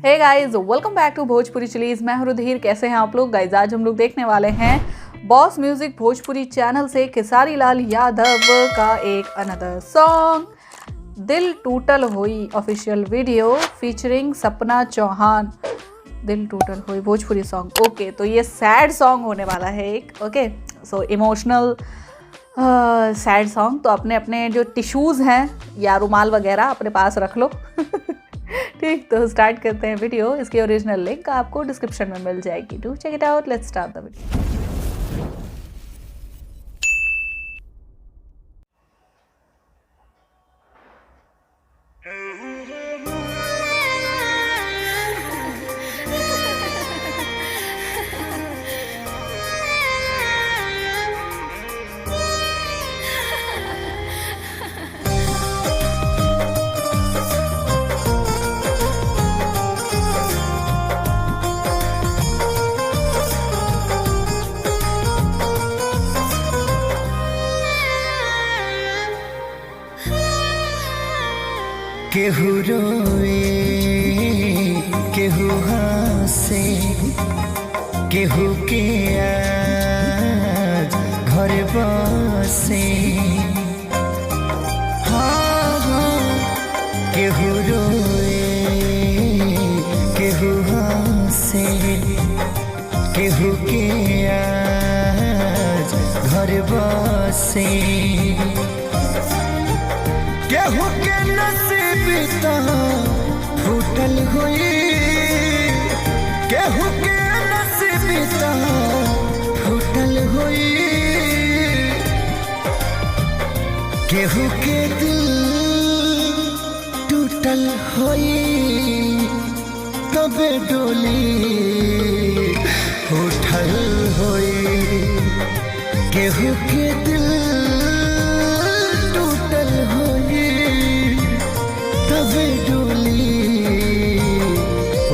हे guys, welcome back to Bhojpuri chillies. मैं हूं रुधिर। कैसे हैं आप लोग गाइस? आज हम लोग देखने वाले हैं बॉस म्यूजिक भोजपुरी चैनल से खेसारी लाल यादव का एक अनदर सॉन्ग दिल टूटल होई ऑफिशियल वीडियो फीचरिंग सपना चौहान। दिल टूटल होई भोजपुरी सॉन्ग। ओके, तो ये सैड सॉन्ग होने वाला है एक। ओके, सो इमोशनल सैड सॉन्ग। तो अपने अपने जो टिश्यूज़ हैं या रुमाल वगैरह अपने पास रख लो। ठीक, तो स्टार्ट करते हैं वीडियो। इसकी ओरिजिनल लिंक आपको डिस्क्रिप्शन में मिल जाएगी। Do check it out. Let's start the video. केहू रोए केहू हंसे केहू के आज घर बसे। हाँ, केहू रोए केहू हंसे केहू के आज घर बसे। केहू के नसीब तो फूटल हुई, केहू के नसीब तो फूटल हुई, केहू के दिल टूटल हुई, तबे डोली उठल हुई। केहू के दिल टूटल हुई, तबे डोली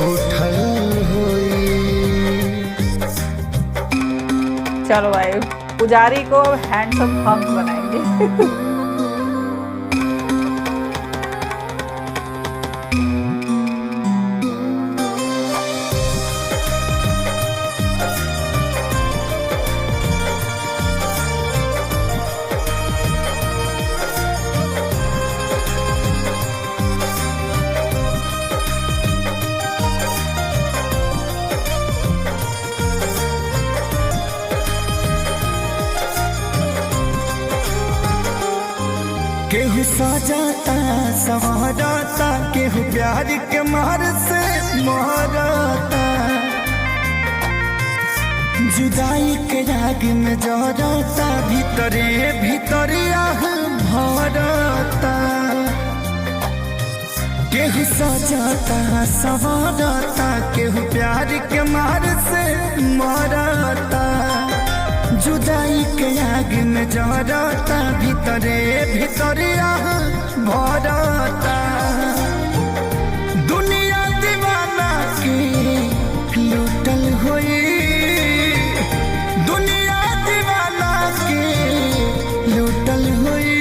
उठल हुई। चलो भाई, पुजारी को हैंडसम हम्स बनाएंगे। केहू सजाता संवरता, केहू प्यार के मार से मरता, जुदाई के राग में जरता, भीतरे भीतरे आह भरता। केहू सजाता संवरता, केहू प्यार के मार से मरता, जुदाई के आग में जरता, भीतरे भीतरे आह भरता। दुनिया दीवाना के लूटल हुई, दुनिया दीवाना के लूटल हुई,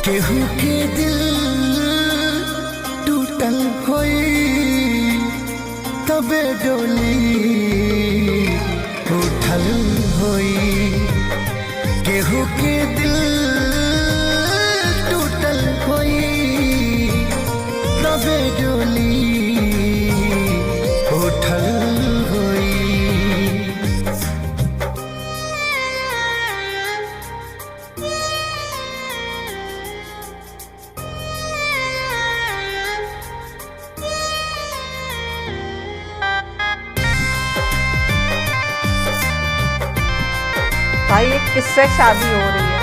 केहू के दिल टूटल हुई, तबे डोली उठल हुई। केहू के दिल टूटल हुई, तबे डोली उठल हुई। भाई, ये किससे शादी हो रही है?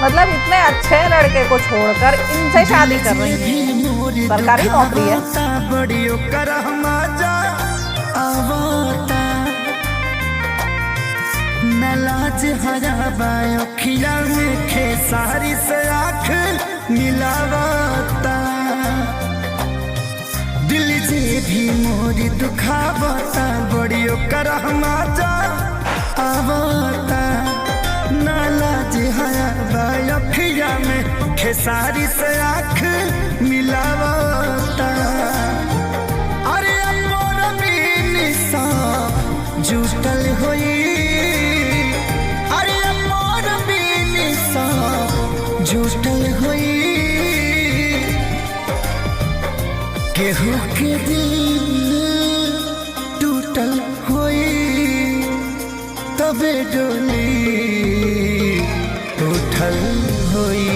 मतलब इतने अच्छे लड़के को छोड़कर इनसे शादी कर रही है। सरकारी नौकरी है। बड़ियों करहमा जा आवता, न लाज हराबा अखिया में खेसारी से आँख मिलावता। दिल जे भी मोरी दुखावता, बड़ियों करहमा जा आवता, न लाज हराबा अखिया में खेसारी से आँख मिलावता। अरे मोर बिनिसा जुटल होई, अरे मोर बिनिसा जुटल होई। केहू के दिल टूटल होई, तबे डोली उठल होई।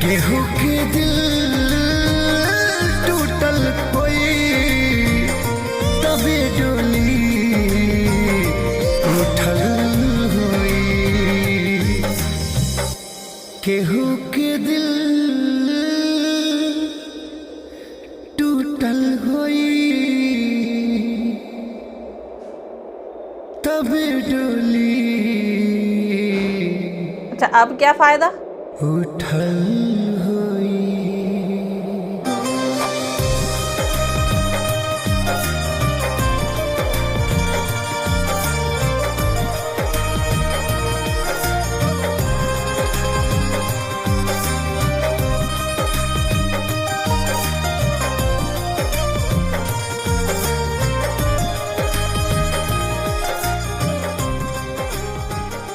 केहू के दिल टूटल होई, तबे डोली उठल होई। केहू के दिल टूटल होई, तबे डोली अच्छा, अब क्या फायदा? उठल होई।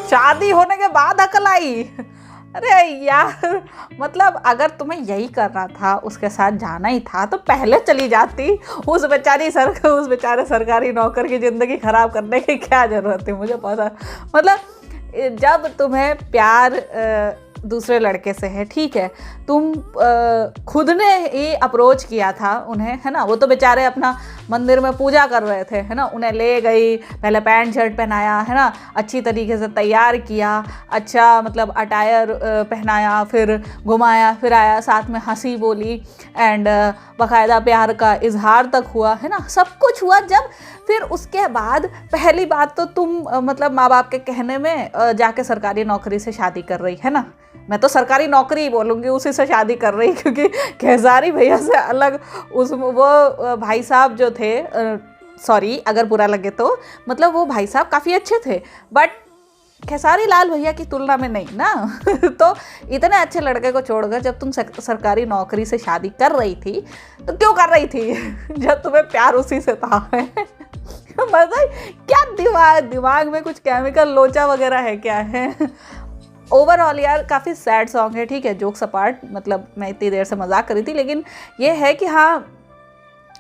शादी होने के बाद अकल आई? अरे यार, मतलब अगर तुम्हें यही करना था, उसके साथ जाना ही था, तो पहले चली जाती। उस बेचारे सरकारी नौकर की ज़िंदगी ख़राब करने की क्या ज़रूरत थी? मुझे पता, मतलब जब तुम्हें प्यार दूसरे लड़के से है, ठीक है, तुम खुद ने ही अप्रोच किया था उन्हें, है ना। वो तो बेचारे अपना मंदिर में पूजा कर रहे थे, है ना। उन्हें ले गई, पहले पैंट शर्ट पहनाया, है ना, अच्छी तरीके से तैयार किया, अच्छा मतलब अटायर पहनाया, फिर घुमाया फिराया, साथ में हंसी बोली एंड बाकायदा प्यार का इजहार तक हुआ, है ना। सब कुछ हुआ। जब फिर उसके बाद पहली बात तो तुम मतलब माँ बाप के कहने में जाके सरकारी नौकरी से शादी कर रही, है ना। मैं तो सरकारी नौकरी ही बोलूँगी, उसी से शादी कर रही, क्योंकि खेसारी भैया से अलग वो भाई साहब जो थे, सॉरी अगर बुरा लगे तो, मतलब वो भाई साहब काफ़ी अच्छे थे, बट खेसारी लाल भैया की तुलना में नहीं ना। तो इतने अच्छे लड़के को छोड़कर जब तुम सरकारी नौकरी से शादी कर रही थी, तो क्यों कर रही थी? जब तुम्हें प्यार उसी से था। मतलब क्या दिमाग में कुछ केमिकल लोचा वगैरह है क्या है? ओवरऑल यार काफ़ी सैड सॉन्ग है, ठीक है, जोक्स अपार्ट, मतलब मैं इतनी देर से मजाक कर रही थी, लेकिन ये है कि हाँ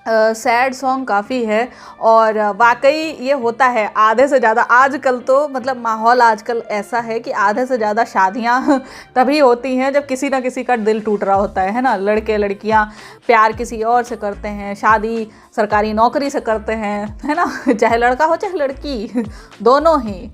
सैड सॉन्ग काफ़ी है। और वाकई ये होता है आधे से ज़्यादा आजकल, तो मतलब माहौल आजकल ऐसा है कि आधे से ज़्यादा शादियां तभी होती हैं जब किसी ना किसी का दिल टूट रहा होता है ना। लड़के लड़कियां प्यार किसी और से करते हैं, शादी सरकारी नौकरी से करते हैं, है ना। चाहे लड़का हो चाहे लड़की, दोनों ही।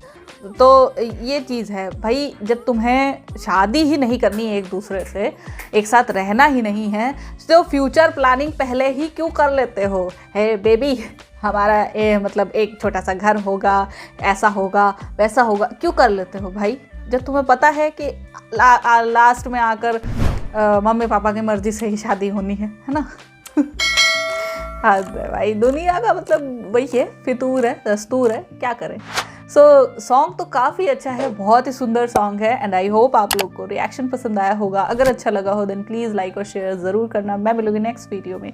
तो ये चीज़ है भाई, जब तुम्हें शादी ही नहीं करनी है, एक दूसरे से एक साथ रहना ही नहीं है, तो फ्यूचर प्लानिंग पहले ही क्यों कर लेते हो? है बेबी, हमारा मतलब एक छोटा सा घर होगा, ऐसा होगा वैसा होगा, क्यों कर लेते हो भाई? जब तुम्हें पता है कि लास्ट में आकर मम्मी पापा की मर्ज़ी से ही शादी होनी है ना। हाँ भाई, दुनिया का मतलब वही है, फितूर है, दस्तूर है, क्या करें। सॉन्ग तो काफ़ी अच्छा है, बहुत ही सुंदर सॉन्ग है एंड आई होप आप लोग को रिएक्शन पसंद आया होगा। अगर अच्छा लगा हो देन प्लीज़ लाइक और शेयर ज़रूर करना। मैं मिलूंगी नेक्स्ट वीडियो में।